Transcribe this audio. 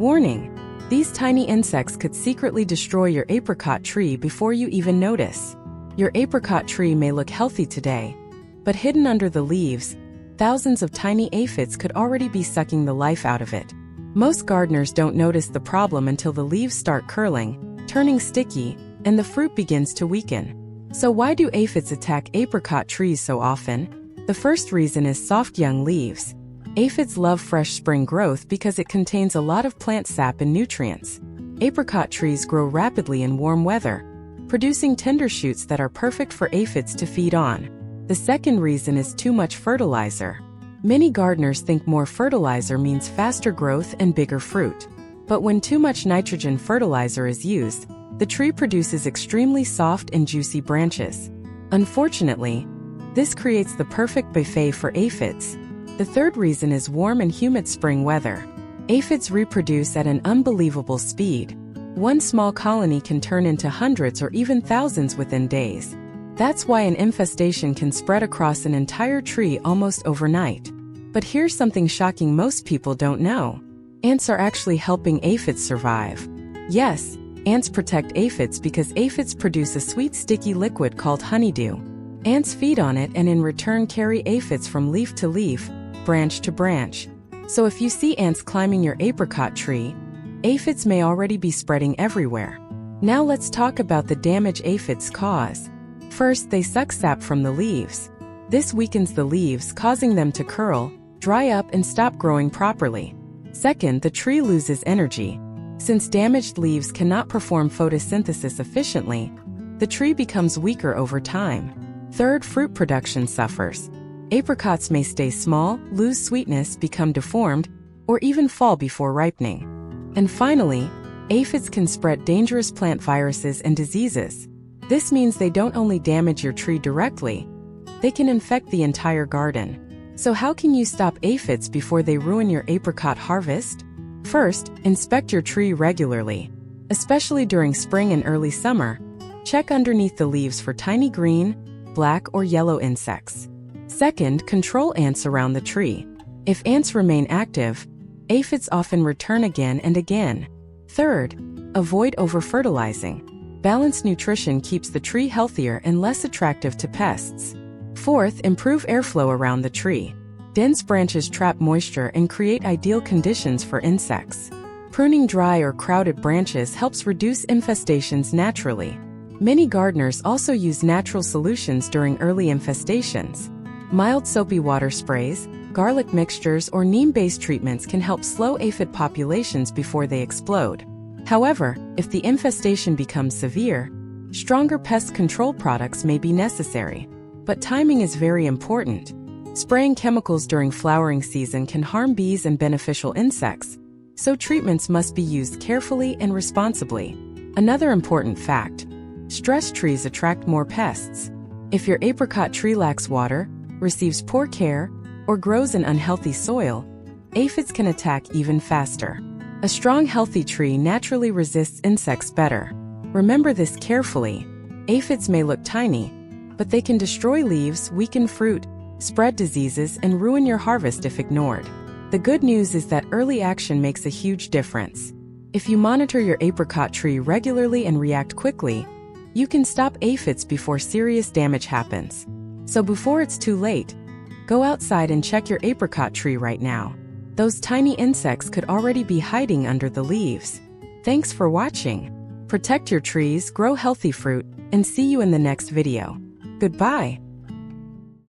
Warning: these tiny insects could secretly destroy your apricot tree before you even notice. Your apricot tree may look healthy today, but hidden under the leaves, thousands of tiny aphids could already be sucking the life out of it. Most gardeners don't notice the problem until the leaves start curling, turning sticky, and the fruit begins to weaken. So why do aphids attack apricot trees so often? The first reason is soft young leaves. Aphids love fresh spring growth because it contains a lot of plant sap and nutrients. Apricot trees grow rapidly in warm weather, producing tender shoots that are perfect for aphids to feed on. The second reason is too much fertilizer. Many gardeners think more fertilizer means faster growth and bigger fruit. But when too much nitrogen fertilizer is used, the tree produces extremely soft and juicy branches. Unfortunately, this creates the perfect buffet for aphids. The third reason is warm and humid spring weather. Aphids reproduce at an unbelievable speed. One small colony can turn into hundreds or even thousands within days. That's why an infestation can spread across an entire tree almost overnight. But here's something shocking most people don't know. Ants are actually helping aphids survive. Yes, ants protect aphids because aphids produce a sweet sticky liquid called honeydew. Ants feed on it and in return carry aphids from leaf to leaf, branch to branch. So if you see ants climbing your apricot tree, aphids may already be spreading everywhere. Now let's talk about the damage aphids cause. First, they suck sap from the leaves. This weakens the leaves, causing them to curl, dry up, and stop growing properly. Second, the tree loses energy. Since damaged leaves cannot perform photosynthesis efficiently, the tree becomes weaker over time. Third, fruit production suffers. Apricots may stay small, lose sweetness, become deformed, or even fall before ripening. And finally, aphids can spread dangerous plant viruses and diseases. This means they don't only damage your tree directly, they can infect the entire garden. So how can you stop aphids before they ruin your apricot harvest? First, inspect your tree regularly. Especially during spring and early summer, check underneath the leaves for tiny green, black, or yellow insects. Second, control ants around the tree. If ants remain active, aphids often return again and again. Third, avoid over-fertilizing. Balanced nutrition keeps the tree healthier and less attractive to pests. Fourth, improve airflow around the tree. Dense branches trap moisture and create ideal conditions for insects. Pruning dry or crowded branches helps reduce infestations naturally. Many gardeners also use natural solutions during early infestations. Mild soapy water sprays, garlic mixtures, or neem-based treatments can help slow aphid populations before they explode. However, if the infestation becomes severe, stronger pest control products may be necessary. But timing is very important. Spraying chemicals during flowering season can harm bees and beneficial insects, so treatments must be used carefully and responsibly. Another important fact: stressed trees attract more pests. If your apricot tree lacks water, receives poor care, or grows in unhealthy soil, aphids can attack even faster. A strong, healthy tree naturally resists insects better. Remember this carefully. Aphids may look tiny, but they can destroy leaves, weaken fruit, spread diseases, and ruin your harvest if ignored. The good news is that early action makes a huge difference. If you monitor your apricot tree regularly and react quickly, you can stop aphids before serious damage happens. So before it's too late, go outside and check your apricot tree right now. Those tiny insects could already be hiding under the leaves. Thanks for watching. Protect your trees, grow healthy fruit, and see you in the next video. Goodbye.